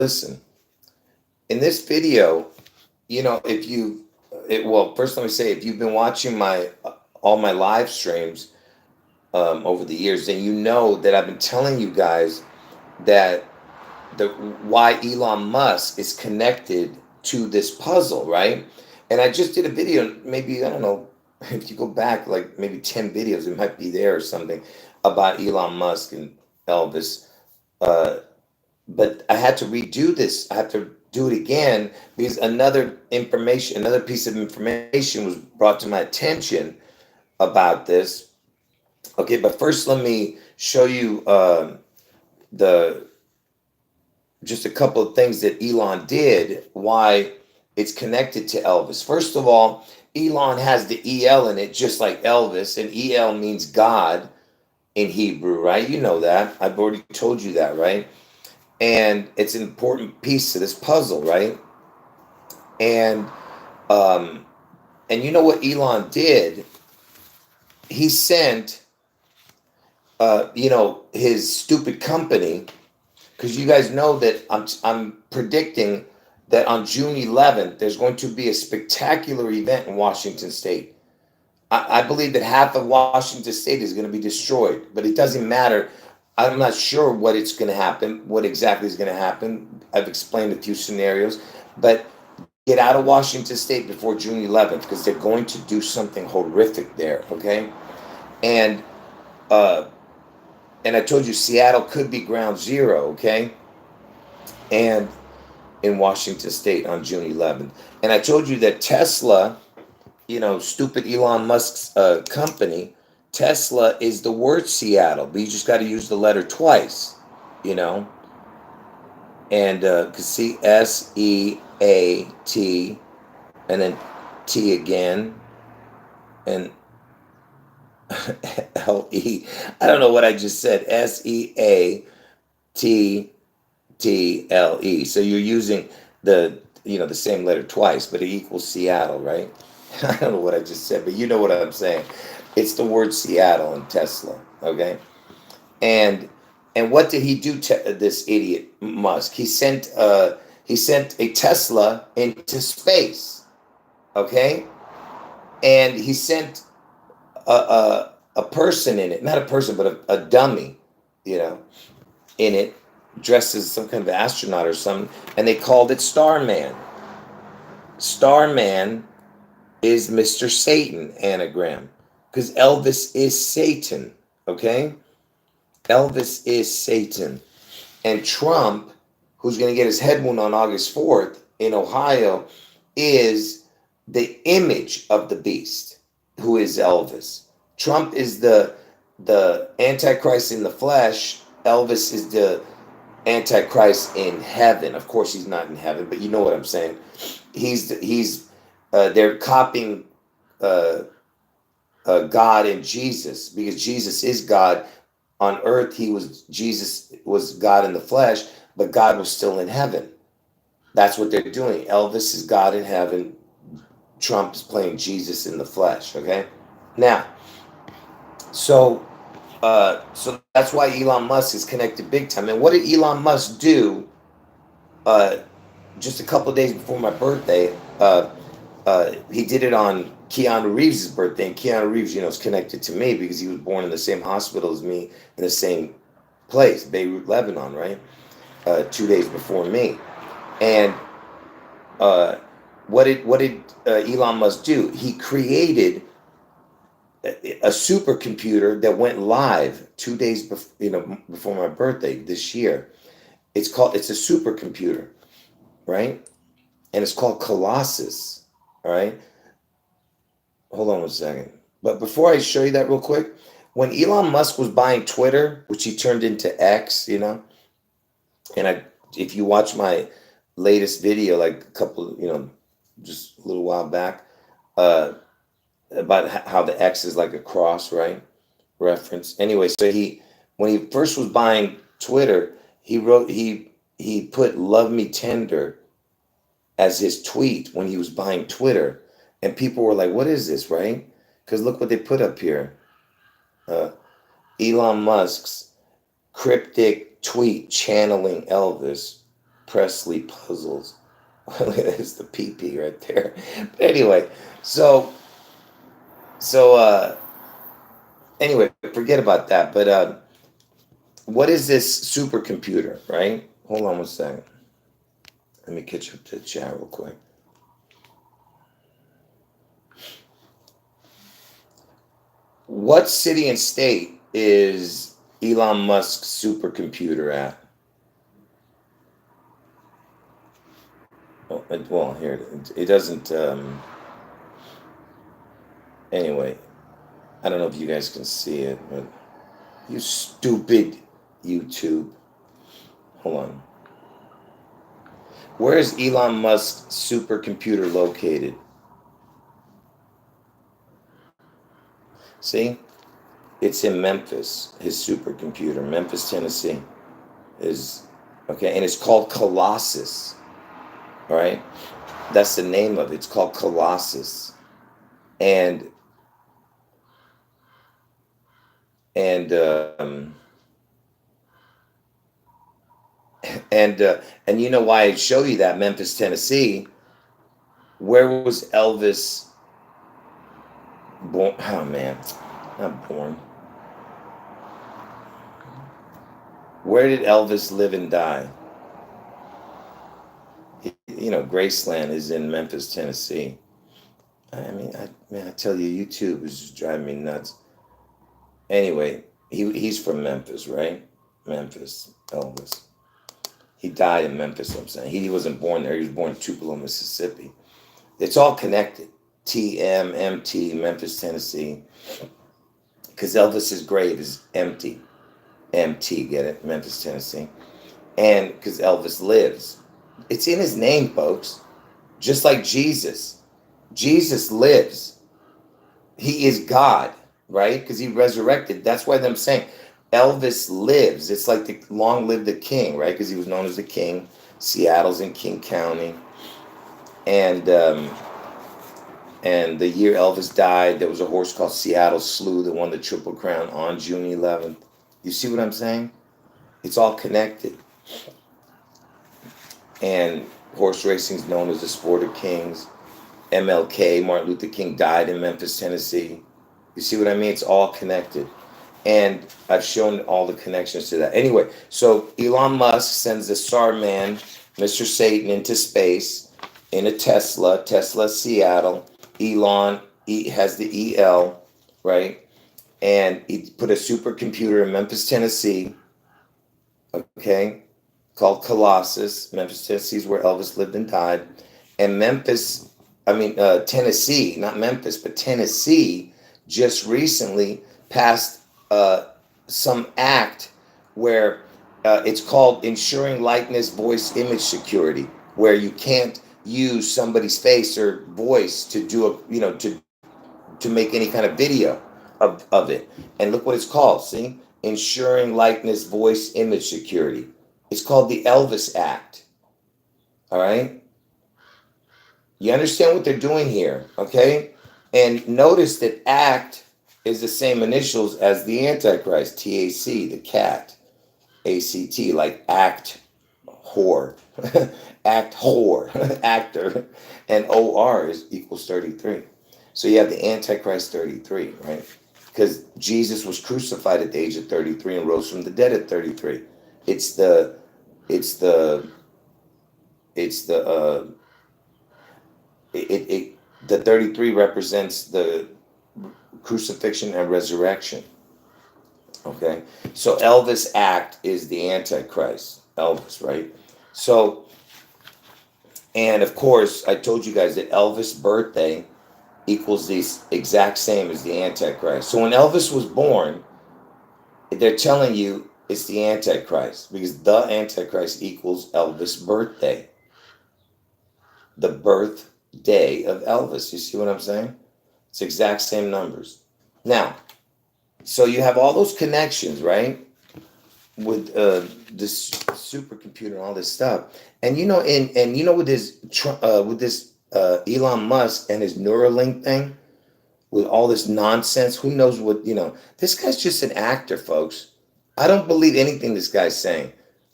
Listen, in this video, if well, first let me say, if you've been watching my all my live streams over the years, then you know that I've been telling you guys that the why Elon Musk is connected to this puzzle, right? And I just did a video, maybe I don't know if you go back like maybe 10 videos, it might be there or something about Elon Musk and Elvis. Uh, but I had to redo this. I have to do it again because another piece of information was brought to my attention about this. Okay, but first let me show you the just a couple of things that Elon did, why it's connected to Elvis. First of all, Elon has the EL in it, just like Elvis, and EL means God in Hebrew, right? You know that. I've already told you that, right? And it's an important piece to this puzzle, right? And um, and you know what Elon did? He sent, his stupid company, because you guys know that I'm predicting that on June 11th there's going to be a spectacular event in Washington State. I believe that half of Washington State is going to be destroyed, but it doesn't matter. I'm not sure what it's going to happen, what exactly is going to happen. I've explained a few scenarios, but get out of Washington State before June 11th because they're going to do something horrific there. Okay, and uh, and I told you Seattle could be ground zero. Okay, and in Washington State on June 11th, and I told you that Tesla, stupid Elon Musk's company, Tesla is the word Seattle, but you just got to use the letter twice, you know, and see SEAT, and then T again, and LE. I don't know what I just said. SEATTLE. So you're using the same letter twice, but it equals Seattle, right? I don't know what I just said, but you know what I'm saying. It's the word Seattle in Tesla, okay? And what did he do to this idiot Musk? He sent a Tesla into space, okay? And he sent a person in it, not a person, but a dummy, you know, in it, dressed as some kind of astronaut or something, and they called it Starman. Starman is Mr. Satan anagram because Elvis is Satan, okay? Elvis is Satan. And Trump, who's going to get his head wound on August 4th in Ohio, is the image of the beast, who is Elvis. Trump is the Antichrist in the flesh. Elvis is the Antichrist in heaven. Of course, he's not in heaven, but you know what I'm saying. They're copying God and Jesus because Jesus is God. On earth, Jesus was God in the flesh, but God was still in heaven. That's what they're doing. Elvis is God in heaven. Trump is playing Jesus in the flesh. Okay, now, so that's why Elon Musk is connected big time. And what did Elon Musk do? Uh, just a couple of days before my birthday, he did it on Keanu Reeves' birthday. And Keanu Reeves, is connected to me because he was born in the same hospital as me in the same place, Beirut, Lebanon, right? 2 days before me. And what did Elon Musk do? He created a supercomputer that went live 2 days before my birthday this year. It's a supercomputer, right? And it's called Colossus. All right. Hold on 1 second. But before I show you that real quick, when Elon Musk was buying Twitter, which he turned into X, and if you watch my latest video, like a couple, just a little while back, uh, about how the X is like a cross, right? Reference. Anyway, so when he first was buying Twitter, he put "Love Me Tender" as his tweet when he was buying Twitter, and people were like, "What is this?" Right? Because look what they put up here: Elon Musk's cryptic tweet channeling Elvis Presley puzzles. There's the PP right there. But anyway, so so anyway, forget about that. But what is this supercomputer, right? Hold on one second. Let me catch up to the chat real quick. What city and state is Elon Musk's supercomputer at? Well, here it doesn't. Anyway, I don't know if you guys can see it, but you stupid YouTube. Hold on. Where is Elon Musk's supercomputer located? See? It's in Memphis, his supercomputer. Memphis, Tennessee. Is okay, and it's called Colossus. All right? That's the name of it. It's called Colossus. And and and you know why I show you that Memphis, Tennessee? Where was Elvis born? Oh man, not born. Where did Elvis live and die? You know, Graceland is in Memphis, Tennessee. I mean, I tell you, YouTube is just driving me nuts. Anyway, he's from Memphis, right? Memphis, Elvis. He died in Memphis, I'm saying. He wasn't born there. He was born in Tupelo, Mississippi. It's all connected. TM, MT, Memphis, Tennessee. Because Elvis's grave is empty. MT, get it? Memphis, Tennessee. And because Elvis lives. It's in his name, folks. Just like Jesus. Jesus lives. He is God, right? Because he resurrected. That's why I'm saying Elvis lives. It's like the long live the king, right? Because he was known as the king. Seattle's in King County. And the year Elvis died, there was a horse called Seattle Slew that won the Triple Crown on June 11th. You see what I'm saying? It's all connected. And horse racing is known as the sport of kings. MLK, Martin Luther King, died in Memphis, Tennessee. You see what I mean? It's all connected. And I've shown all the connections to that. Anyway, so Elon Musk sends the SAR man, Mr. Satan, into space in a Tesla, Seattle. Elon has the EL, right? And he put a supercomputer in Memphis, Tennessee, okay, called Colossus. Memphis, Tennessee is where Elvis lived and died. And Tennessee, not Memphis, but Tennessee just recently passed some act where it's called Ensuring Likeness Voice Image Security, where you can't use somebody's face or voice to do to make any kind of video of it. And look what it's called, see? Ensuring Likeness Voice Image Security. It's called the Elvis Act. All right? You understand what they're doing here, okay? And notice that ACT is the same initials as the Antichrist, TAC, the cat, ACT, like act whore, act whore, actor, and OR equals 33. So you have the Antichrist 33, right? Because Jesus was crucified at the age of 33 and rose from the dead at 33. The 33 represents the crucifixion and resurrection. Okay, so Elvis Act is the Antichrist, Elvis, right? So, and of course, I told you guys that Elvis' birthday equals the exact same as the Antichrist. So when Elvis was born, they're telling you it's the Antichrist because the Antichrist equals Elvis' birthday. The birthday of Elvis. You see what I'm saying? It's exact same numbers. Now, so you have all those connections, right? With this supercomputer and all this stuff. And with this Elon Musk and his Neuralink thing, with all this nonsense, who knows what, this guy's just an actor, folks. I don't believe anything this guy's saying.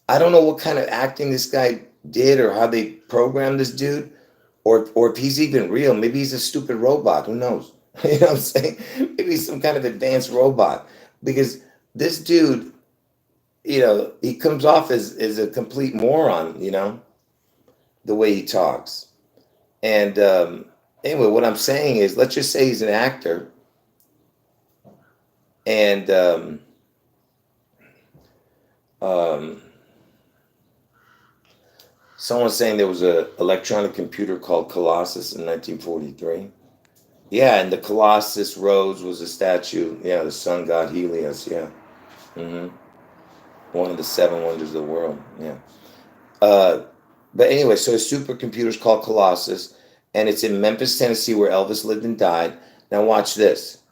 I don't know what kind of acting this guy did or how they programmed this dude, or if he's even real. Maybe he's a stupid robot. Who knows? You know what I'm saying? Maybe he's some kind of advanced robot. Because this dude, he comes off as a complete moron, the way he talks. And anyway, what I'm saying is, let's just say he's an actor, and um, someone's saying there was a electronic computer called Colossus in 1943. Yeah, and the Colossus Rose was a statue. Yeah, the sun god Helios. Yeah, hmm one of the seven wonders of the world. Yeah. Uh, but anyway, so a supercomputer is called Colossus, and it's in Memphis, Tennessee, where Elvis lived and died. Now watch this.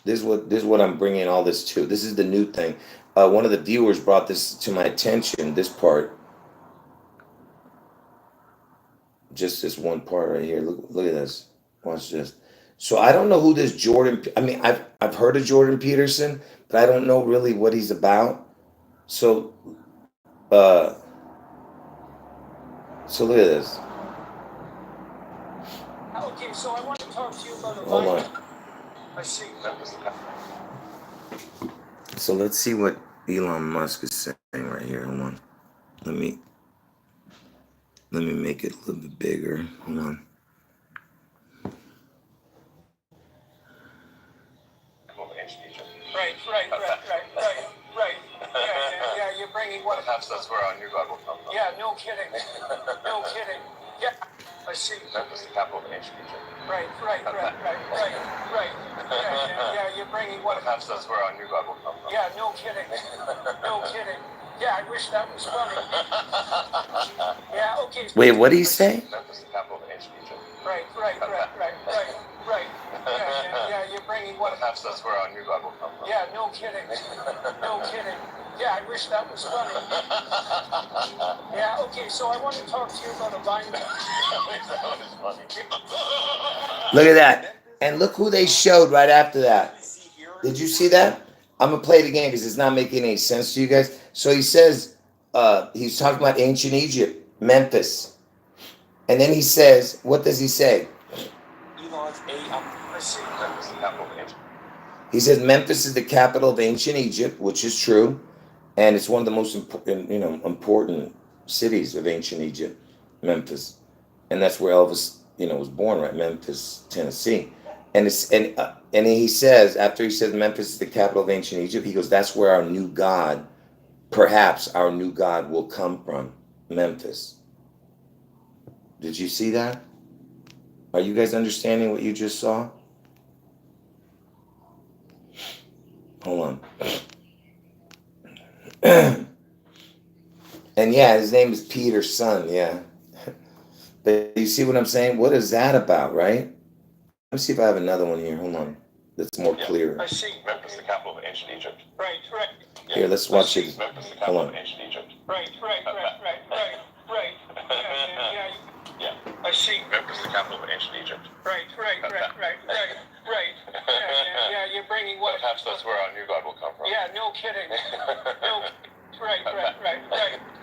This is what I'm bringing all this to. This is the new thing. One of the viewers brought this to my attention. This part, just this one part right here. Look at this. Watch this. So I don't know who this Jordan. I mean, I've heard of Jordan Peterson, but I don't know really what he's about. So, uh, so look at this. Okay, so I want to talk to you about a Hold line. on. I see. So let's see what Elon Musk is saying right here. Hold on. Let me make it a little bit bigger. Hold on. Right. Yeah, you're bringing what? Perhaps that's where our new God will come from. Yeah, no kidding. Yeah, I see. Memphis, the capital of ancient Egypt. Right. Yeah, you're bringing what? Perhaps that's where our new God will come from. Yeah, no kidding. Yeah, I wish that was funny. Yeah, okay. Wait, what did he say? Memphis, the capital of ancient Egypt. Right. Yeah, you're bringing what? Perhaps that's where our new God will come from. Yeah, no kidding. Yeah, I wish that was funny. Yeah, okay, so I want to talk to you about a line. Look at that. And look who they showed right after that. Did you see that? I'm going to play it again because it's not making any sense to you guys. So he says, he's talking about ancient Egypt, Memphis. And then he says, what does he say? He says Memphis is the capital of ancient Egypt, which is true. And it's one of the most important cities of ancient Egypt, Memphis. And that's where Elvis, was born, right? Memphis, Tennessee. And he says, after he says Memphis is the capital of ancient Egypt, he goes, that's where our new God, perhaps our new God will come from, Memphis. Did you see that? Are you guys understanding what you just saw? Hold on. And yeah, his name is Peterson, yeah. But you see what I'm saying? What is that about, right? Let me see if I have another one here. Hold on. That's more clear. I see. Memphis, the capital of ancient Egypt. Right. Here, let's watch it. Memphis, the capital Hold of on. ancient Egypt. Right. Yeah, I see. Memphis, the capital of ancient Egypt. Right. Yeah, you're bringing what? Perhaps that's where our new God will come from. Yeah, no kidding. Right.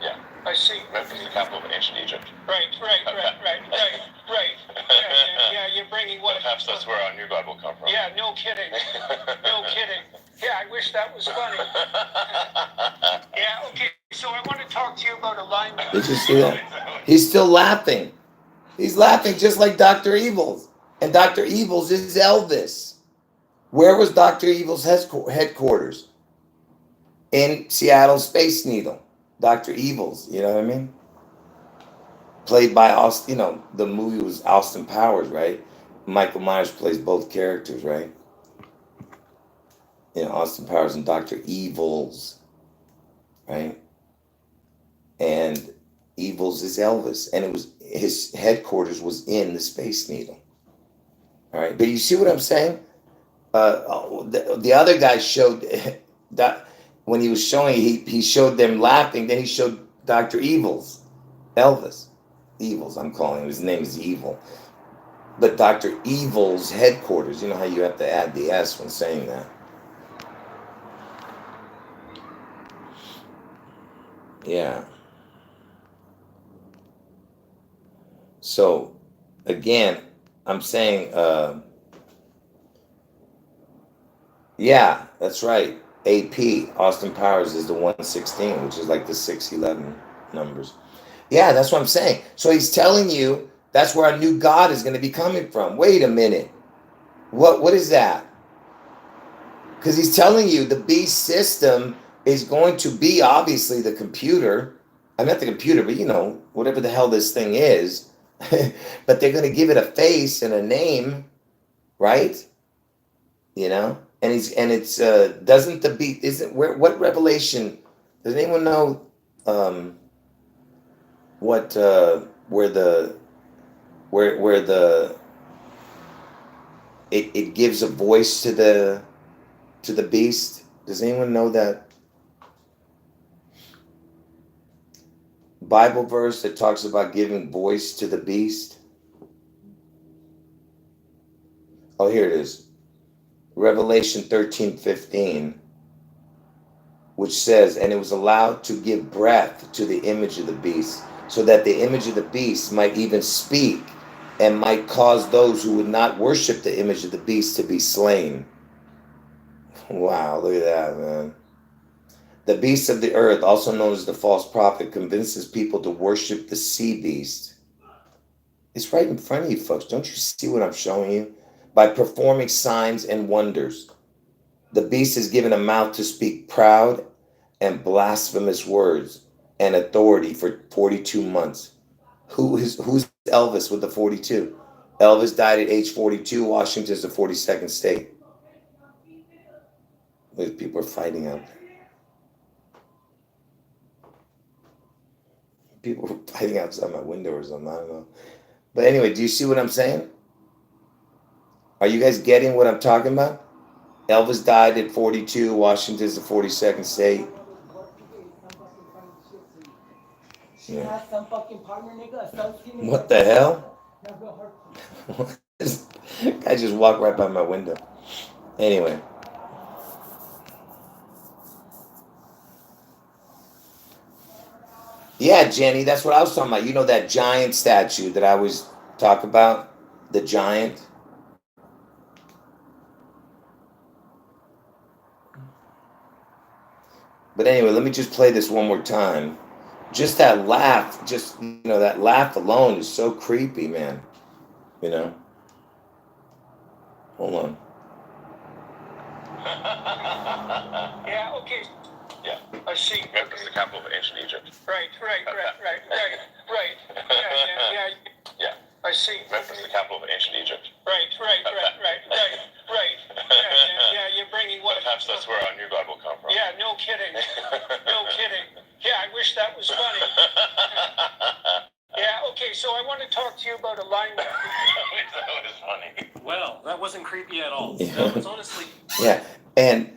Yeah. I see. Memphis, the capital of ancient Egypt. Right. Yeah, you're bringing what? Perhaps that's where our new God will come from. Yeah, no kidding. Yeah, I wish that was funny. Yeah, okay, so I want to talk to you about a line. Did you see that? He's still laughing. He's laughing just like Dr. Evils. And Dr. Evils is Elvis. Where was Dr. Evils' headquarters? In Seattle Space Needle. Dr. Evils, you know what I mean? Played by Austin, the movie was Austin Powers, right? Michael Myers plays both characters, right? Austin Powers and Dr. Evils, right? And Evils is Elvis. And his headquarters was in the Space Needle. All right, but you see what I'm saying? The other guy showed that when he was showing, he showed them laughing. Then he showed Dr. Evils, Elvis. Evils, I'm calling him. His name is Evil. But Dr. Evil's headquarters, you know how you have to add the S when saying that. Yeah. So again, I'm saying, yeah, that's right. AP, Austin Powers, is the 116, which is like the 611 numbers. Yeah, that's what I'm saying. So he's telling you that's where our new God is going to be coming from. Wait a minute. What is that? Because he's telling you the beast system is going to be obviously the computer. I'm not the computer, but whatever the hell this thing is. But they're going to give it a face and a name, right? And it's doesn't the beast isn't where what revelation does anyone know what where the it gives a voice to the beast? Does anyone know that Bible verse that talks about giving voice to the beast? Oh, here it is. Revelation 13:15, which says, "And it was allowed to give breath to the image of the beast, so that the image of the beast might even speak and might cause those who would not worship the image of the beast to be slain." Wow, look at that, man. The beast of the earth, also known as the false prophet, convinces people to worship the sea beast. It's right in front of you, folks. Don't you see what I'm showing you? By performing signs and wonders. The beast is given a mouth to speak proud and blasphemous words and authority for 42 months. Who's Elvis with the 42? Elvis died at age 42. Washington's the 42nd state. People are fighting out there. People were fighting outside my window or something. I don't know. But anyway, do you see what I'm saying? Are you guys getting what I'm talking about? Elvis died at 42. Washington's the 42nd state. Yeah. What the hell? This guy just walked right by my window. Anyway. Yeah, Jenny, that's what I was talking about. You know that giant statue that I always talk about? The giant? But anyway, let me just play this one more time. Just that laugh, that laugh alone is so creepy, man. Hold on. Yeah, okay. Yeah. I see. Memphis, the capital of ancient Egypt. Right. Yeah. Yeah. I see. Memphis, the capital of ancient Egypt. Right. Yeah, you're bringing what? Perhaps that's where our new God will come from. Yeah, no kidding. Yeah, I wish that was funny. Yeah, okay, so I want to talk to you about alignment. That was funny. Well, that wasn't creepy at all. Yeah. That was honestly... Yeah, and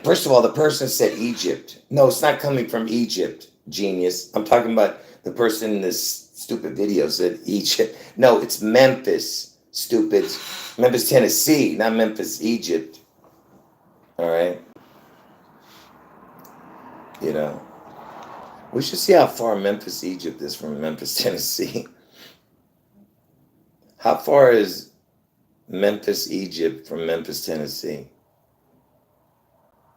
first of all, the person said Egypt. No, it's not coming from Egypt, genius. I'm talking about the person in this stupid video said Egypt. No, it's Memphis, stupid. Memphis, Tennessee, not Memphis, Egypt. All right. We should see how far Memphis, Egypt is from Memphis, Tennessee. How far is Memphis, Egypt from Memphis, Tennessee?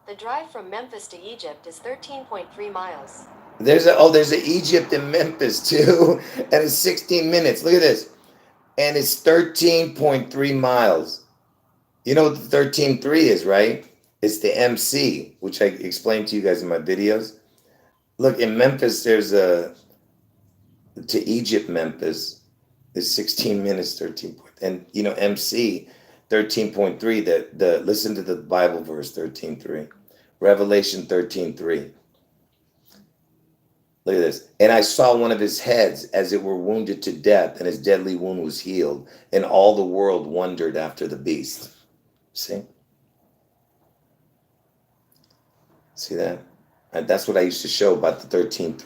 The drive from Memphis to Egypt is 13.3 miles. There's an Egypt in Memphis too, and it's 16 minutes. Look at this. And it's 13.3 miles. You know what the 13.3 is, right? It's the MC, which I explained to you guys in my videos. Look, in Memphis, to Egypt, Memphis is 16 minutes, 13. And MC 13.3, listen to the Bible verse 13.3. Revelation 13.3. Look at this. And I saw one of his heads as it were wounded to death, and his deadly wound was healed, and all the world wondered after the beast. See that? And that's what I used to show about the 13.3.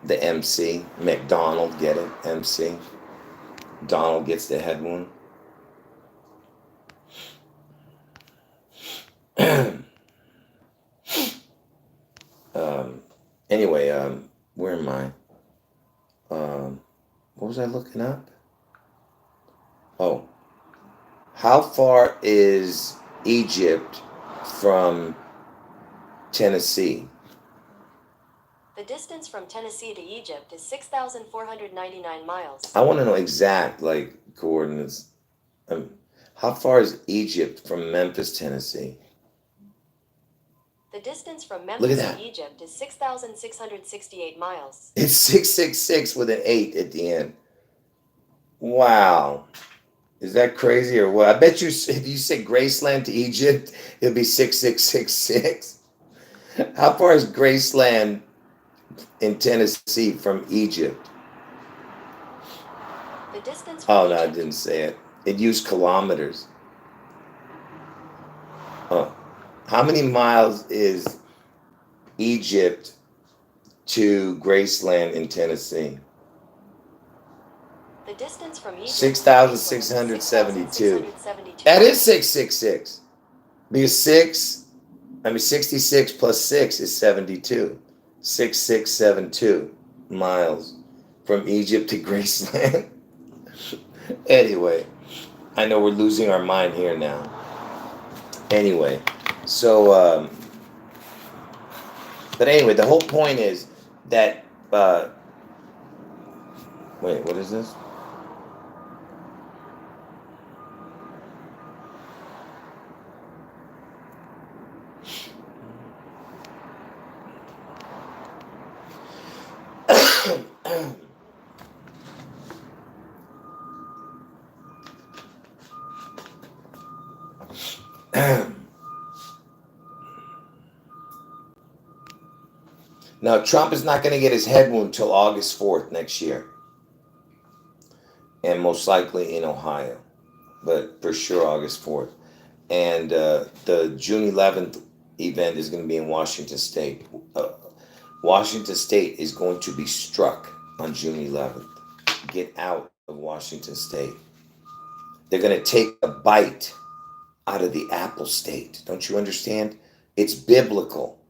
The MC, McDonald, get it? MC. Donald gets the head wound. Anyway, where am I? What was I looking up? Oh, how far is Egypt from Tennessee? The distance from Tennessee to Egypt is 6,499 miles. I want to know exact coordinates. How far is Egypt from Memphis, Tennessee? The distance from Look at Memphis that. to Egypt is 6,668 miles. It's 666 with an 8 at the end. Wow. Is that crazy or what? I bet you if you say Graceland to Egypt, it'll be 6666. How far is Graceland in Tennessee from Egypt? The distance from Oh, no, I Egypt. didn't say it. It used kilometers. Oh. How many miles is Egypt to Graceland in Tennessee? The distance from Egypt to 6,672. 6,672 That is miles. 666. Because 66 plus 6 is 72. 6672 miles from Egypt to Graceland. Anyway, I know we're losing our mind here now. Anyway, so, but anyway, the whole point is that, wait, what is this? Now, Trump is not going to get his head wound till August 4th next year. And most likely in Ohio. But for sure August 4th. And the June 11th event is going to be in Washington State. Washington State is going to be struck on June 11th. Get out of Washington State. They're going to take a bite out of the apple state. Don't you understand? It's biblical.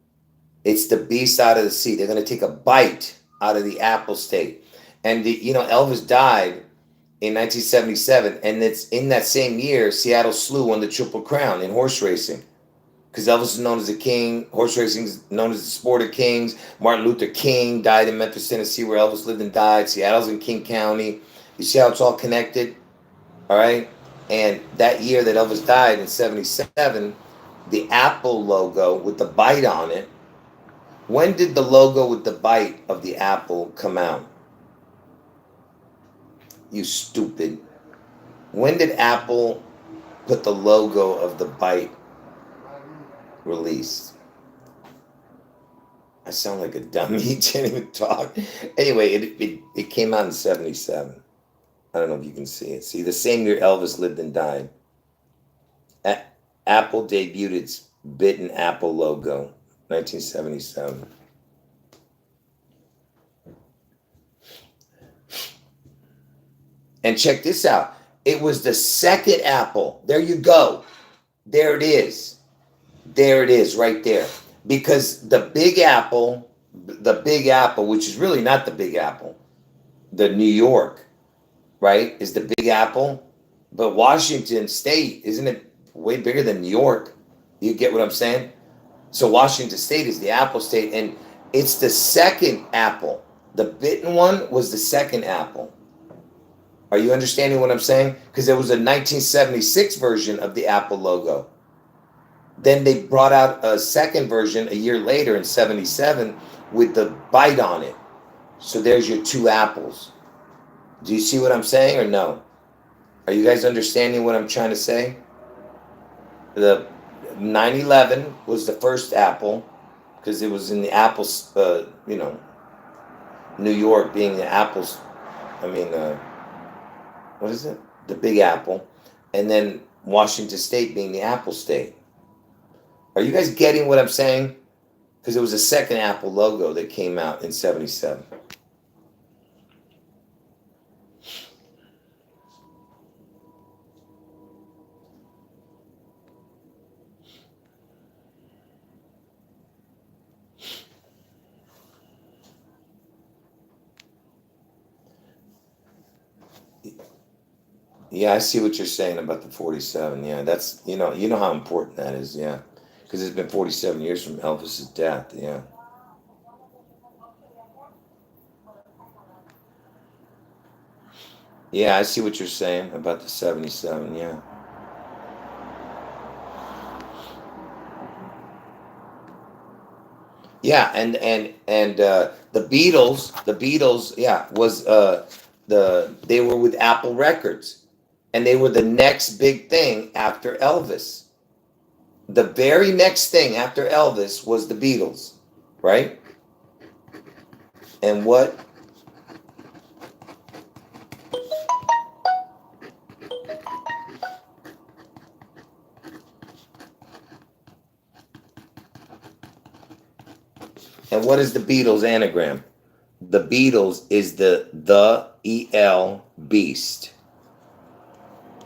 It's the beast out of the sea. They're going to take a bite out of the apple state. And, Elvis died in 1977. And it's in that same year, Seattle Slew won the Triple Crown in horse racing. Because Elvis is known as the king. Horse racing is known as the sport of kings. Martin Luther King died in Memphis, Tennessee, where Elvis lived and died. Seattle's in King County. You see how it's all connected? All right? And that year that Elvis died in 77, the Apple logo with the bite on it. When did the logo with the bite of the apple come out? You stupid. When did Apple put the logo of the bite released? I sound like a dummy. Can't even talk. Anyway, it came out in 77. I don't know if you can see it. See, the same year Elvis lived and died. Apple debuted its bitten apple logo, 1977. And check this out. It was the second apple. There you go. There it is. There it is right there. Because the Big Apple, which is really not the Big Apple, the New York, right, is the Big Apple. But Washington State, isn't it way bigger than New York? You get what I'm saying? So Washington State is the apple state, and it's the second apple. The bitten one was the second apple. Are you understanding what I'm saying? Because there was a 1976 version of the Apple logo. Then they brought out a second version a year later in 77 with the bite on it. So there's your two apples. Do you see what I'm saying or no? Are you guys understanding what I'm trying to say? The 9/11 was the first apple because it was in the apples, New York being the apples. What is it? The Big Apple. And then Washington State being the Apple State. Are you guys getting what I'm saying? Because it was a second Apple logo that came out in 77. Yeah, I see what you're saying about the 47. Yeah, that's you know how important that is. Yeah, because it's been 47 years from Elvis's death. Yeah. Yeah, I see what you're saying about the 77. Yeah. Yeah, and the Beatles, yeah, was they were with Apple Records, and they were the next big thing after Elvis. The very next thing after Elvis was the Beatles, right? And what is the Beatles anagram? The Beatles is the EL beast.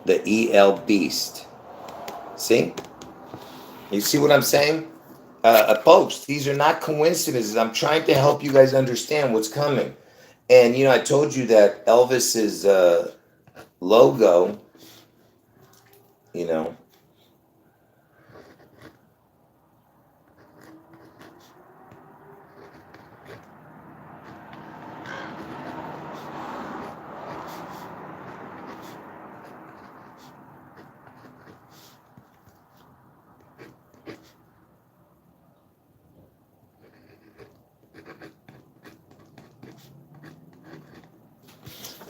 The EL beast. See? You see what I'm saying? Folks, these are not coincidences. I'm trying to help you guys understand what's coming. And I told you that Elvis's logo, you know,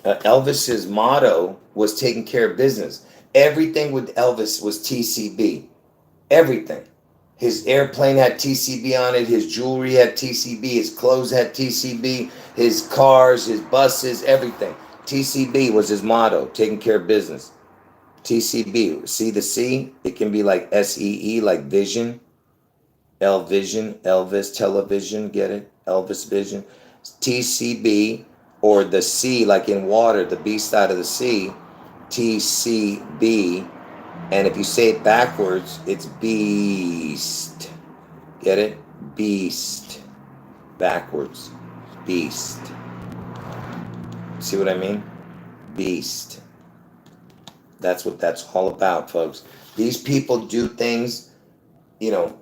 Elvis's motto was taking care of business. Everything with Elvis was TCB. Everything. His airplane had TCB on it. His jewelry had TCB. His clothes had TCB. His cars, his buses, everything. TCB was his motto, taking care of business. TCB. See the C? It can be like SEE, like vision. L vision, Elvis television. Get it? Elvis vision. TCB, or the C, like in water, the B side of the C. TCB. And if you say it backwards, it's beast. Get it? Beast. Backwards. Beast. See what I mean? Beast. That's what that's all about, folks. These people do things, you know,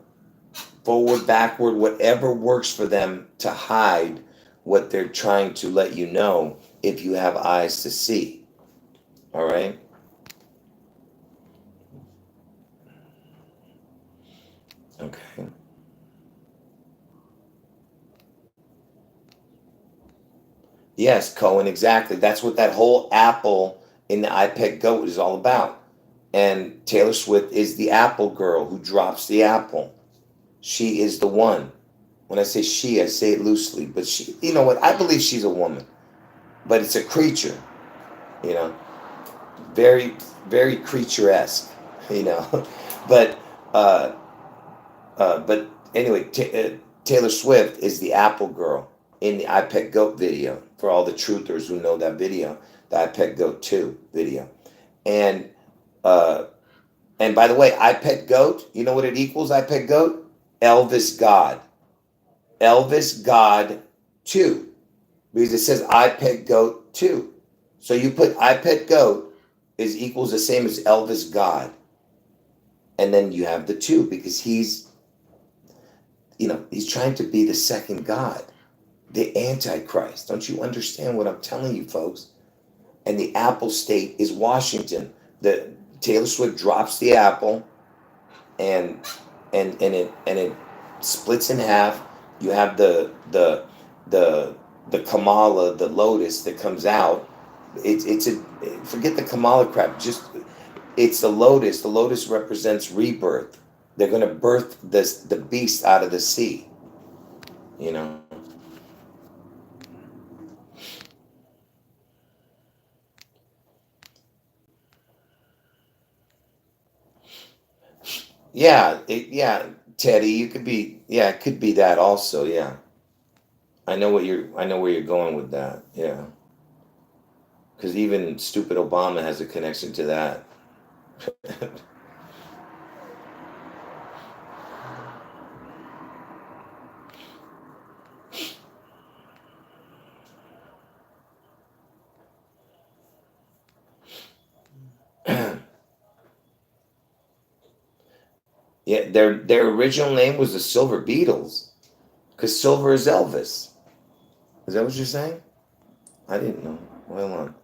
forward, backward, whatever works for them to hide what they're trying to let you know if you have eyes to see. All right? Okay. Yes, Cohen, exactly. That's what that whole Apple in the iPad Goat is all about. And Taylor Swift is the Apple girl who drops the apple. She is the one. When I say she, I say it loosely, but she, you know what? I believe she's a woman, but it's a creature, you know, very, very creature-esque, you know. But, uh, but anyway, Taylor Swift is the Apple girl in the iPad Goat video. For all the truthers who know that video, the iPad Goat 2 video, and uh, and by the way, iPad Goat, you know what it equals? iPad Goat, Elvis God, Elvis God 2, because it says iPad Goat 2. So you put iPad Goat is equals the same as Elvis God, and then you have the 2 because he's trying to be the second God, the Antichrist. Don't you understand what I'm telling you, folks? And the Apple state is Washington. The Taylor Swift drops the apple, and it splits in half. You have the Kamala, the lotus that comes out. It's a forget the Kamala crap. Just it's the lotus. The lotus represents rebirth. They're going to birth the beast out of the sea. You know. Yeah, yeah, Teddy, you could be. Yeah, it could be that also. Yeah, I know where you're going with that. Yeah, because even stupid Obama has a connection to that. Yeah, their original name was the Silver Beatles, because silver is Elvis. Is that what you're saying? I didn't know. Hold on.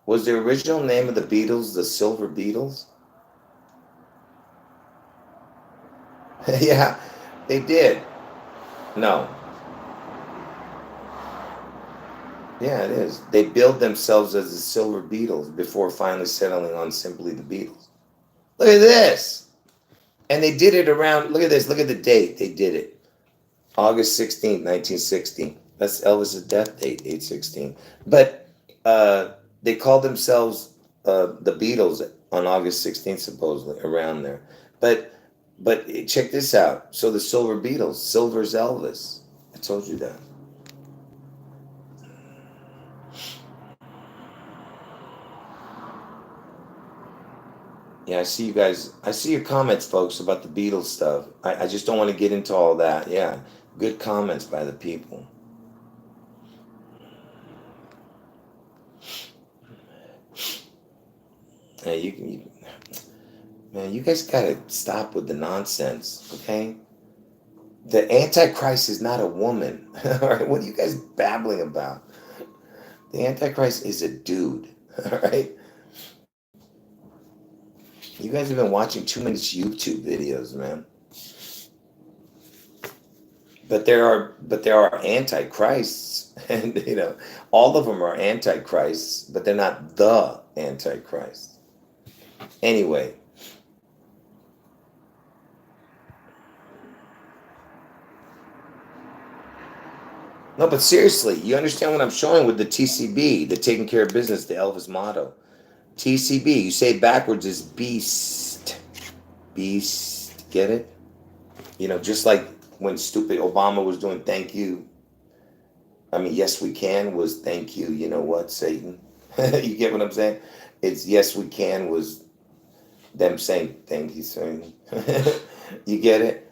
Was the original name of the Beatles the Silver Beatles? Yeah, they did. No. Yeah, it is. They billed themselves as the Silver Beatles before finally settling on simply the Beatles. Look at this. And they did it around, look at this, look at the date they did it. August 16th, 1960. That's Elvis's death date, 8/16. But they called themselves the Beatles on August 16th, supposedly, around there. But check this out. So the Silver Beatles, Silver's Elvis. I told you that. Yeah, I see you guys. I see your comments, folks, about the Beatles stuff. I just don't want to get into all that. Yeah, good comments by the people. Yeah, man, you guys gotta stop with the nonsense, okay? The Antichrist is not a woman. All right, what are you guys babbling about? The Antichrist is a dude. All right, you guys have been watching too many YouTube videos, man. But there are antichrists, and all of them are antichrists, but they're not the Antichrist. Anyway, no, but seriously, you understand what I'm showing with the TCB, the taking care of business, the Elvis motto. TCB, you say it backwards is beast. Beast, get it? Just like when stupid Obama was doing thank you. I mean, yes, we can was thank you. You know what, Satan? You get what I'm saying? It's yes, we can was them saying thank you, Satan. You get it?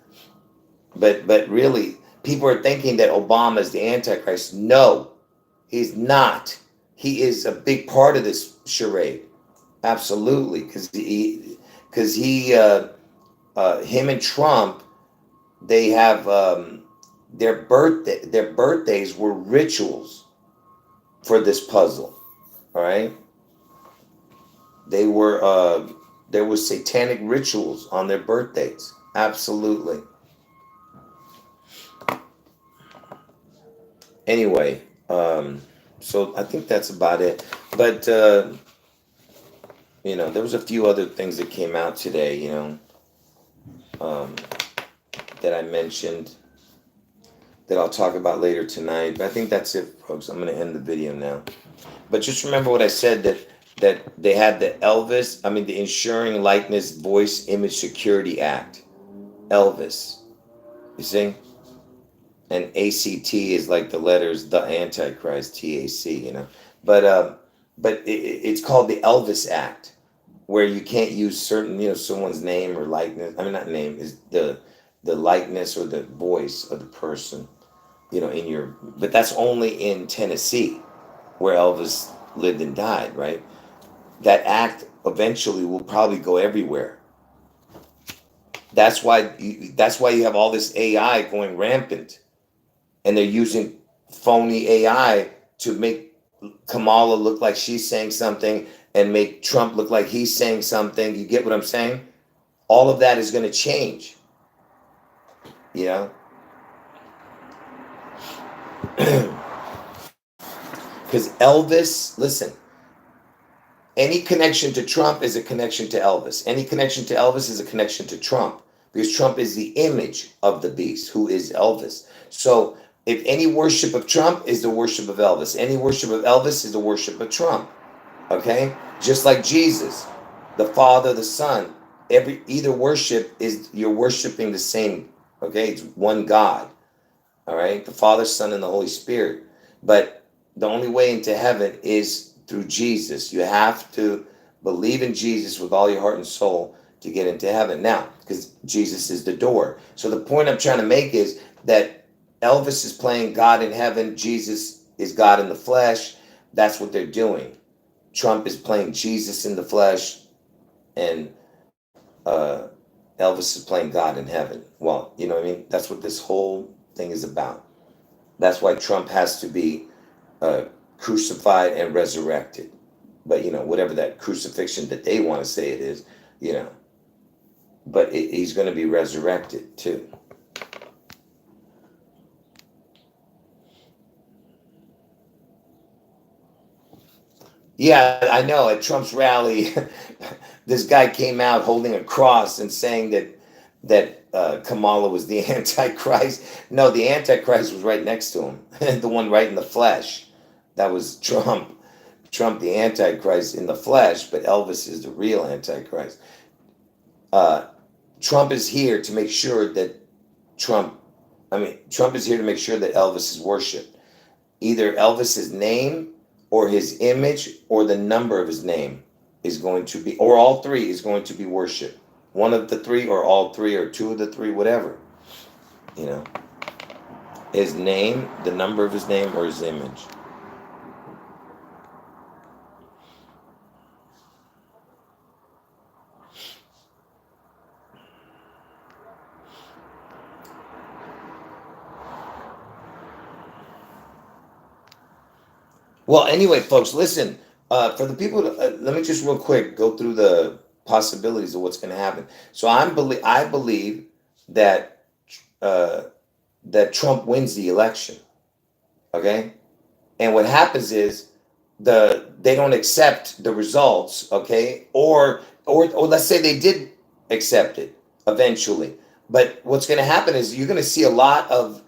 But really, people are thinking that Obama is the Antichrist. No, he's not. He is a big part of this charade. Absolutely, him and Trump, they have their birthdays were rituals for this puzzle. All right, they were there was satanic rituals on their birthdays. Absolutely. Anyway, so I think that's about it. But there was a few other things that came out today. That I mentioned that I'll talk about later tonight. But I think that's it, folks. I'm going to end the video now. But just remember what I said, that they had the the Ensuring Likeness Voice Image Security Act. Elvis. You see? And ACT is like the letters, the Antichrist, TAC, But it's called the Elvis Act, where you can't use certain, someone's name or likeness. I mean, not name, is the likeness or the voice of the person, but that's only in Tennessee, where Elvis lived and died, right? That act eventually will probably go everywhere. That's why you have all this AI going rampant, and they're using phony AI to make Kamala look like she's saying something and make Trump look like he's saying something. You get what I'm saying? All of that is going to change. Because Elvis, listen, any connection to Trump is a connection to Elvis. Any connection to Elvis is a connection to Trump, because Trump is the image of the beast, who is Elvis. So if any worship of Trump is the worship of Elvis, any worship of Elvis is the worship of Trump. Okay? Just like Jesus, the Father, the Son, either worship is, you're worshiping the same. Okay? It's one God. All right? The Father, Son, and the Holy Spirit. But the only way into heaven is through Jesus. You have to believe in Jesus with all your heart and soul to get into heaven. Now, because Jesus is the door. So the point I'm trying to make is that Elvis is playing God in heaven. Jesus is God in the flesh. That's what they're doing. Trump is playing Jesus in the flesh, and Elvis is playing God in heaven. Well, you know what I mean? That's what this whole thing is about. That's why Trump has to be uh, crucified and resurrected. But, whatever that crucifixion that they want to say it is, you know, but he's going to be resurrected too. Yeah, I know. At Trump's rally, this guy came out holding a cross and saying that Kamala was the Antichrist. No, the Antichrist was right next to him, the one right in the flesh. That was Trump. Trump, the Antichrist in the flesh, but Elvis is the real Antichrist. Uh, Trump is here to make sure that Trump is here to make sure that Elvis is worshipped. Either Elvis's name or his image or the number of his name is going to be, or all three is going to be worshipped. One of the three, or all three, or two of the three, whatever. You know, his name, the number of his name, or his image. Well, anyway, folks, listen. For the people, let me just real quick go through the possibilities of what's going to happen. So I believe that uh, that Trump wins the election. Okay, and what happens is they don't accept the results. Okay, or let's say they did accept it eventually. But what's going to happen is you're going to see a lot of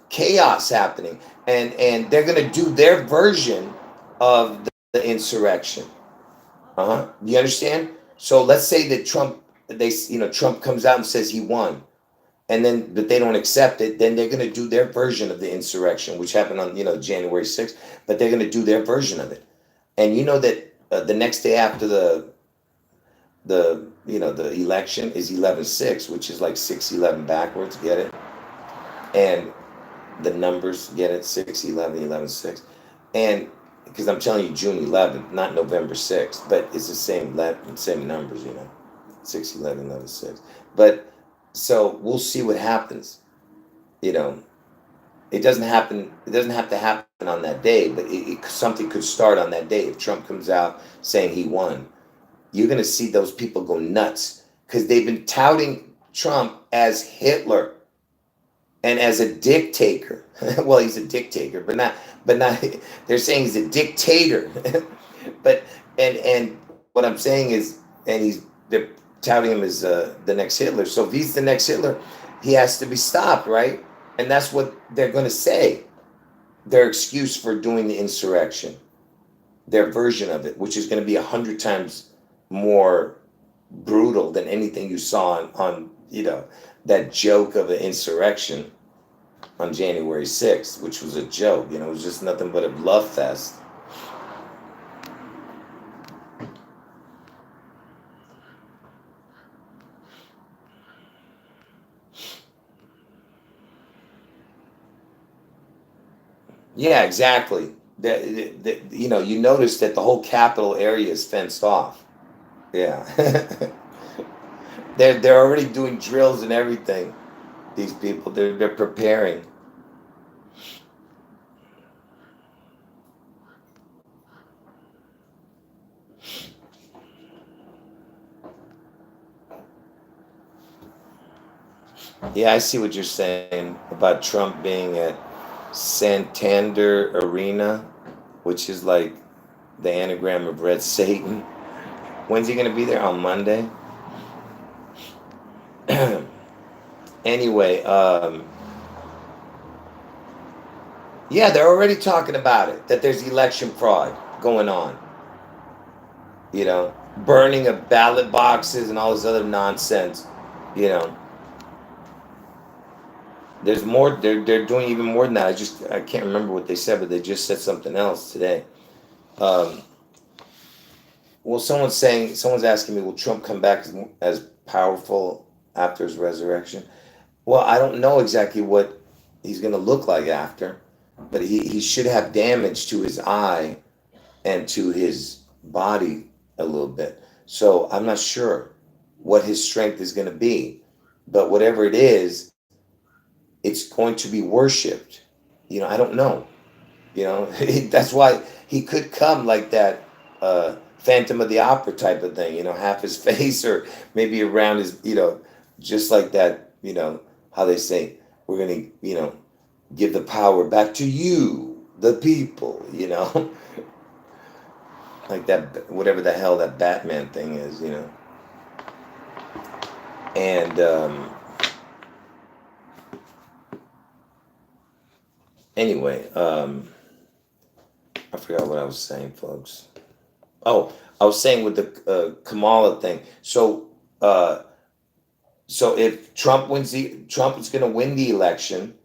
chaos happening, and they're going to do their version of the insurrection. You understand? So let's say that Trump comes out and says he won, and then but they don't accept it. Then they're going to do their version of the insurrection, which happened on January 6th. But they're going to do their version of it, and you know that the next day after the election is 11/6, which is like 6/11 backwards. Get it? And the numbers, get it? 6/11, 11/6, and because I'm telling you June 11th, not November 6th, but it's the same numbers, 6/11, 11/6. But so we'll see what happens. You know, it doesn't happen. It doesn't have to happen on that day, but something could start on that day if Trump comes out saying he won. You're going to see those people go nuts because they've been touting Trump as Hitler and as a dictator. Well, he's a dictator, but not. They're saying he's a dictator. but and what I'm saying is, and they're touting him as the next Hitler. So if he's the next Hitler, he has to be stopped, right? And that's what they're going to say. Their excuse for doing the insurrection, their version of it, which is going to be 100 times more brutal than anything you saw on that joke of an insurrection on January 6th, which was a joke. It was just nothing but a love fest. Yeah, exactly. You notice that the whole capital area is fenced off. Yeah. They're already doing drills and everything. These people, they're preparing. Yeah, I see what you're saying about Trump being at Santander Arena, which is like the anagram of Red Satan. When's he going to be there? On Monday? Anyway, yeah, they're already talking about it, that there's election fraud going on. Burning of ballot boxes and all this other nonsense. There's more. They're doing even more than that. I can't remember what they said, but they just said something else today. Well, someone's asking me, will Trump come back as powerful after his resurrection? Well, I don't know exactly what he's going to look like after, but he should have damage to his eye and to his body a little bit. So I'm not sure. what his strength is going to be. But whatever it is, it's going to be worshipped. I don't know. That's why he could come like that Phantom of the Opera type of thing, half his face or maybe around his, just like that, how they say, we're going to, give the power back to you, the people, like that, whatever the hell that Batman thing is, And anyway, I forgot what I was saying, folks. Oh, I was saying with the Kamala thing. So if Trump is going to win the election,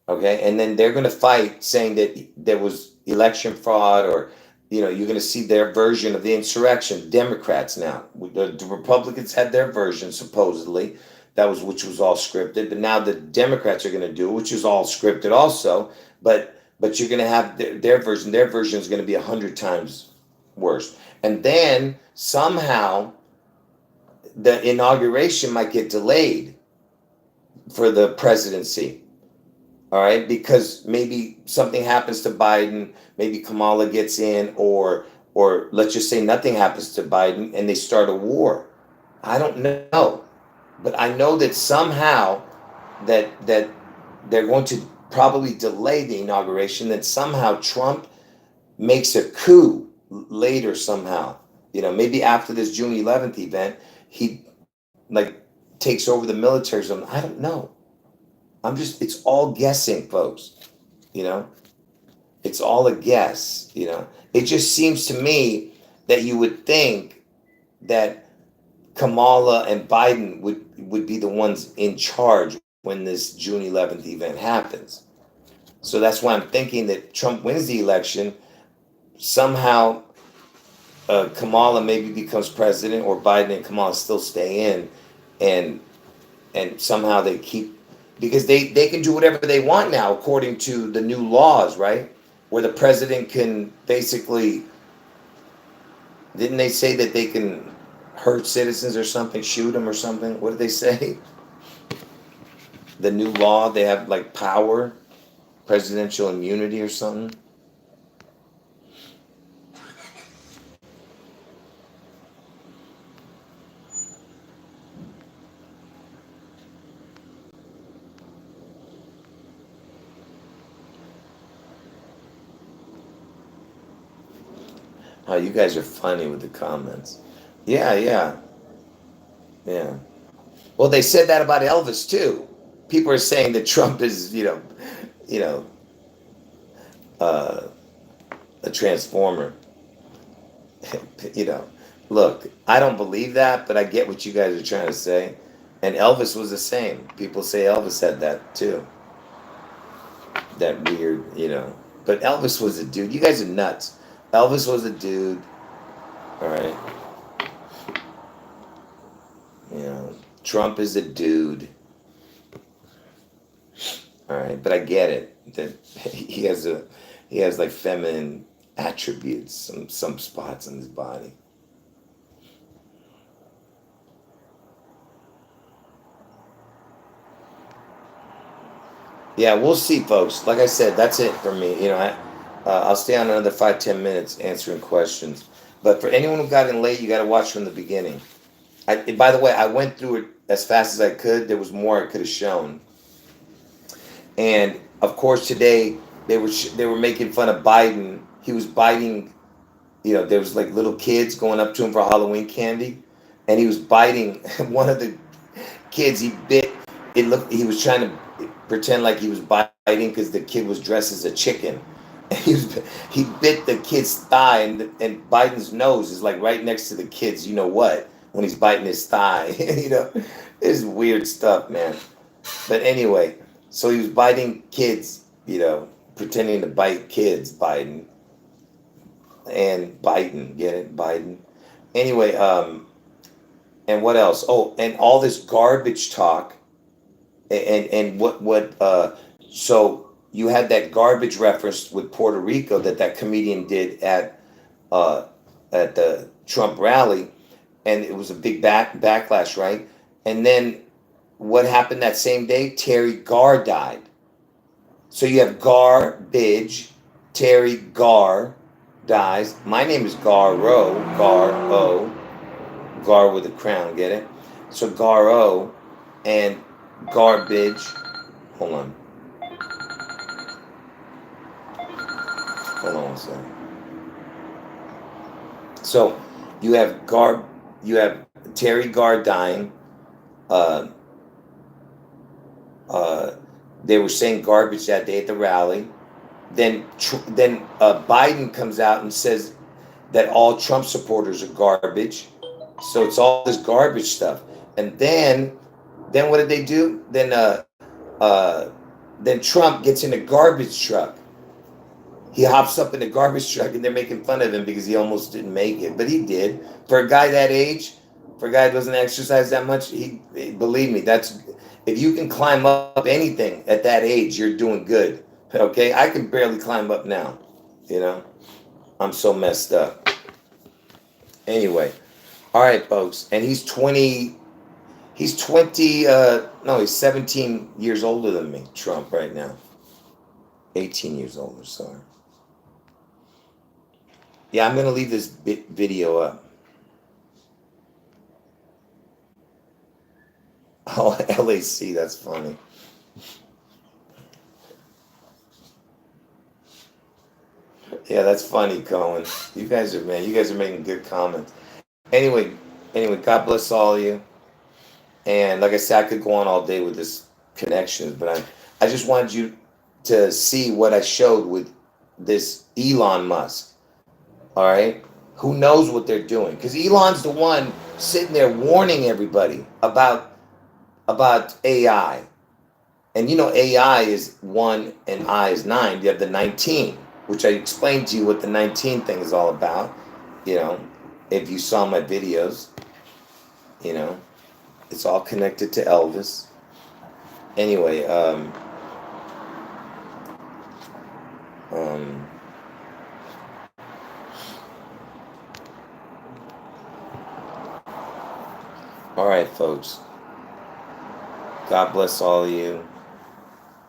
okay, and then they're going to fight, saying that there was election fraud, or you're going to see their version of the insurrection. Democrats now, the Republicans had their version supposedly, which was all scripted, but now the Democrats are going to do it, which is all scripted also. But you're going to have their version. Their version is going to be 100 times worse. And then somehow the inauguration might get delayed for the presidency. All right, because maybe something happens to Biden, maybe Kamala gets in, or let's just say nothing happens to Biden and they start a war. I don't know, but I know that somehow that they're going to probably delay the inauguration. That somehow Trump makes a coup later somehow. Maybe after this June 11th event, he takes over the military zone. I don't know. It's all guessing, folks. It's all a guess. It just seems to me that you would think that Kamala and Biden would be the ones in charge when this June 11th event happens. So that's why I'm thinking that Trump wins the election. Somehow Kamala maybe becomes president, or Biden and Kamala still stay in, and somehow they keep, because they can do whatever they want now according to the new laws, right? Where the president can basically, didn't they say that they can hurt citizens or something, shoot them or something? What did they say? The new law, they have power, presidential immunity or something. Oh, you guys are funny with the comments. Yeah. Well, they said that about Elvis too. People are saying that Trump is, a transformer. Look, I don't believe that, but I get what you guys are trying to say. And Elvis was the same. People say Elvis had that too. That weird, But Elvis was a dude. You guys are nuts. Elvis was a dude. All right. Trump is a dude. All right, but I get it. That he has feminine attributes, some spots in his body. Yeah, we'll see, folks. Like I said, that's it for me. I'll stay on another 5-10 minutes answering questions. But for anyone who got in late, you got to watch from the beginning. By the way, I went through it as fast as I could. There was more I could have shown. And of course, today they were making fun of Biden. He was biting. There was little kids going up to him for Halloween candy, and he was biting one of the kids. He bit. He was trying to pretend like he was biting because the kid was dressed as a chicken. He bit the kid's thigh, and Biden's nose is right next to the kid's. You know what? When he's biting his thigh, this is weird stuff, man. But anyway, so he was biting kids, pretending to bite kids, Biden. And Biden, get it, Biden. Anyway, and what else? Oh, and all this garbage talk, and so you had that garbage reference with Puerto Rico that comedian did at the Trump rally, and it was a big backlash, right? And then what happened that same day? Terry Garr died. So you have garbage. Terry Garr dies. My name is Garro. Gar-O. Gar with a crown, get it? So Gar-O and garbage. Hold on. Hold on one second. So you have Terry Garr dying. They were saying garbage that day at the rally. Then Biden comes out and says that all Trump supporters are garbage. So it's all this garbage stuff. And then what did they do? Then Trump gets in a garbage truck. He hops up in a garbage truck, and they're making fun of him because he almost didn't make it, but he did. For a guy that age, for a guy who doesn't exercise that much, believe me, that's, if you can climb up anything at that age, you're doing good. Okay, I can barely climb up now. You know, I'm so messed up. Anyway, all right, folks, and he's 20. He's 20. No, he's 17 years older than me. Trump right now. 18 years older. Sorry. Yeah, I'm gonna leave this video up. Oh, LAC, that's funny. Yeah, that's funny, Cohen. You guys are making good comments. Anyway, God bless all of you. And like I said, I could go on all day with this connections, but I just wanted you to see what I showed with this Elon Musk. All right, who knows what they're doing? Because Elon's the one sitting there warning everybody about AI. And you know, AI is 1 and I is 9. You have the 19, which I explained to you what the 19 thing is all about. You know, if you saw my videos, you know, it's all connected to Elvis. Anyway, all right, folks. God bless all of you.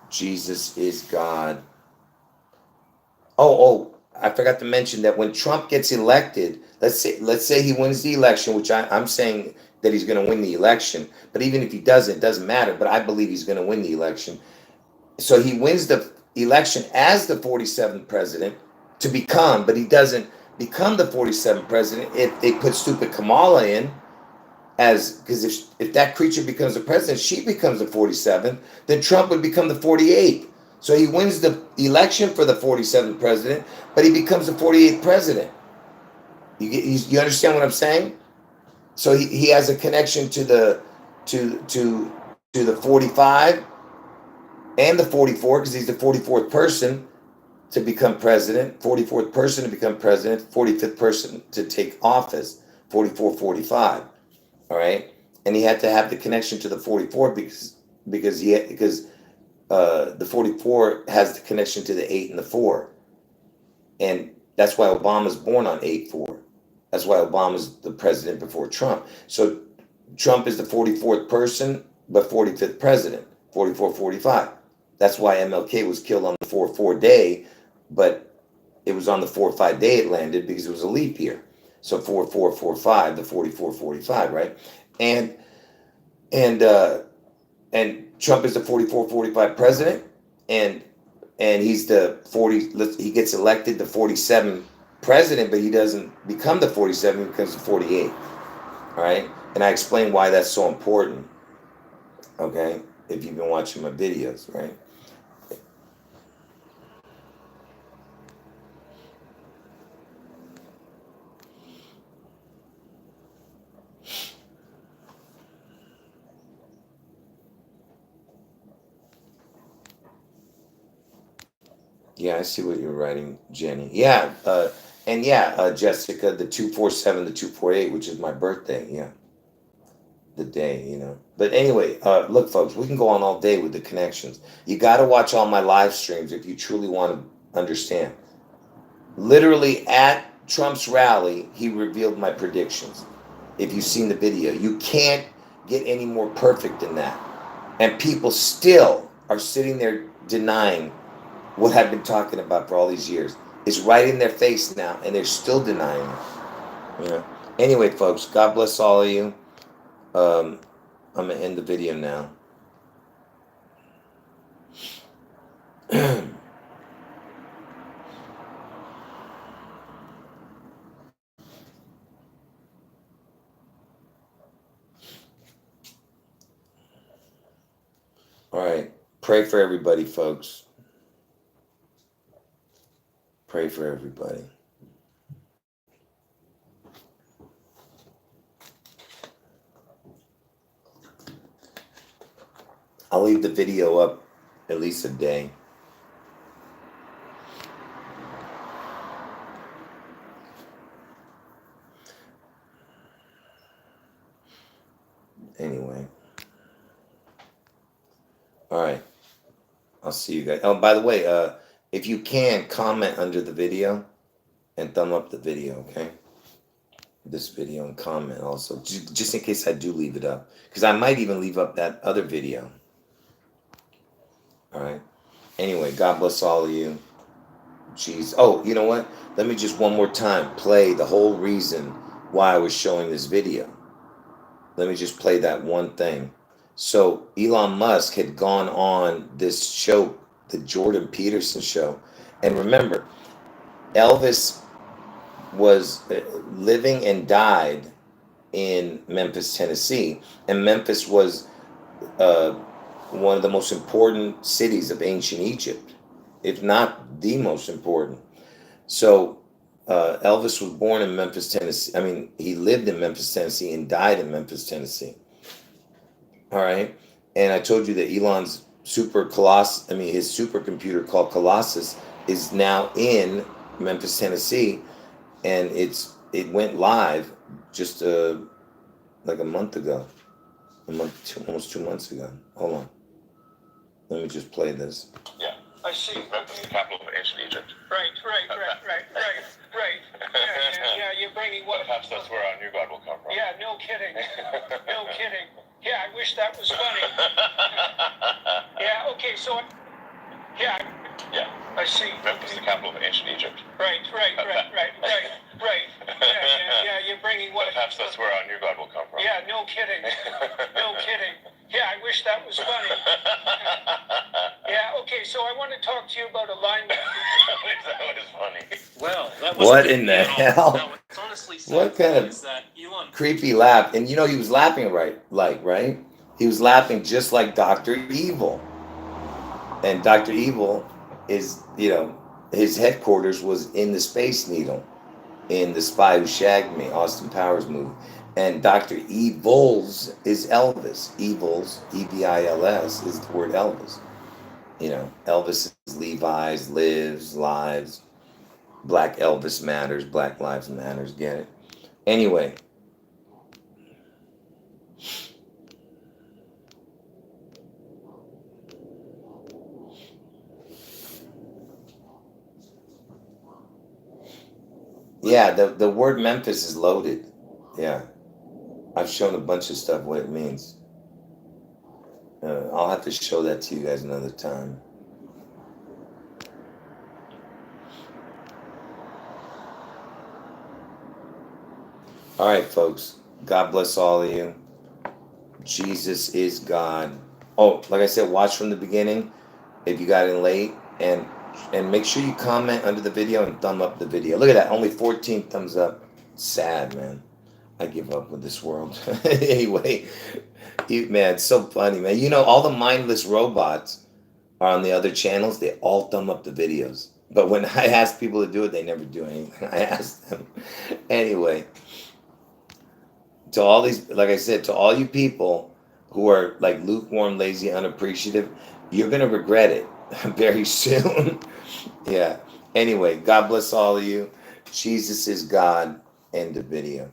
Jesus is God. Oh, I forgot to mention that when Trump gets elected, let's say he wins the election, which I'm saying that he's going to win the election. But even if he doesn't, it doesn't matter. But I believe he's going to win the election. So he wins the election as the 47th president to become, but he doesn't become the 47th president if they put stupid Kamala in. Because if that creature becomes the president, she becomes the 47th, then Trump would become the 48th. So he wins the election for the 47th president, but he becomes the 48th president. You understand what I'm saying? So he has a connection to the 45 and the 44, because he's the 44th person to become president, 44th person to become president, 45th person to take office, 44, 45. All right, and he had to have the connection to the 44 because the 44 has the connection to the 8 and the 4, and that's why Obama's born on 8/4. That's why Obama's the president before Trump. So Trump is the 44th person, but 45th president, 44, 45. That's why MLK was killed on the 4/4 day, but it was on the 4/5 day it landed because it was a leap year. So 4/4/4/5, the 44/45, right? And Trump is the 44/45 president, and he's the 40. He gets elected the 47 president, but he doesn't become the 47. He becomes the 48. All right, and I explain why that's so important. Okay, if you've been watching my videos, right? Yeah, I see what you're writing, Jenny. Yeah, Jessica, the 247, the 248, which is my birthday. Yeah, the day, you know. But anyway, look, folks, we can go on all day with the connections. You got to watch all my live streams if you truly want to understand. Literally at Trump's rally, he revealed my predictions. if you've seen the video. You can't get any more perfect than that. And people still are sitting there denying what I've been talking about for all these years. It's right in their face now, and they're still denying it. You know? Anyway, folks, God bless all of you. I'm going to end the video now. All right. Pray for everybody, folks. Pray for everybody. I'll leave the video up at least a day. Anyway. All right. I'll see you guys. Oh, by the way, if you can, comment under the video and thumb up the video, okay? This video and comment also, just in case I do leave it up. Because I might even leave up that other video. All right. Anyway, God bless all of you. Jeez. Oh, you know what? Let me just one more time play the whole reason why I was showing this video. Let me just play that one thing. So Elon Musk had gone on this show, the Jordan Peterson show. And remember, Elvis was living and died in Memphis, Tennessee. And Memphis was one of the most important cities of ancient Egypt, if not the most important. So Elvis was born in Memphis, Tennessee. I mean, he lived in Memphis, Tennessee and died in Memphis, Tennessee. All right. And I told you that Elon's his supercomputer called Colossus is now in Memphis, Tennessee. And it went live just like a month ago. Almost 2 months ago. Hold on. Let me just play this. Yeah. I see. Memphis, the capital of ancient Egypt. Right. Yeah, you're bringing what? Perhaps that's where our new God will come from. Yeah, no kidding. No kidding. Yeah, I wish that was funny. Yeah, okay, so, yeah, Yeah. I see. Memphis, the capital of ancient Egypt. Right. Yeah, you're bringing what? Perhaps that's where our new God will come from. Yeah, no kidding. Yeah, I wish that was funny. Yeah, okay, so I want to talk to you about alignment. That was funny. Well, that What wasn't in the creepy at hell? all. No, it's honestly sad What kind of is that Elon creepy laugh? And you know, he was laughing right? He was laughing just like Dr. Evil. And Dr. Evil is, his headquarters was in the Space Needle, in The Spy Who Shagged Me, Austin Powers movie. And Dr. Evil's is Elvis. Evil's, E-V-I-L-S, is the word Elvis. Elvis is Levi's, lives, lives. Black Elvis matters, Black Lives Matters, get it? Anyway. Yeah, the word Memphis is loaded. Yeah. I've shown a bunch of stuff what it means. I'll have to show that to you guys another time. All right, folks. God bless all of you. Jesus is God. Oh, like I said, watch from the beginning if you got in late. And make sure you comment under the video and thumb up the video. Look at that. Only 14 thumbs up. Sad, man. I give up with this world. Anyway, man, it's so funny, man. All the mindless robots are on the other channels. They all thumb up the videos. But when I ask people to do it, they never do anything. I ask them. Anyway, to all these, like I said, to all you people who are like lukewarm, lazy, unappreciative, you're going to regret it very soon. Yeah. Anyway, God bless all of you. Jesus is God. End of video.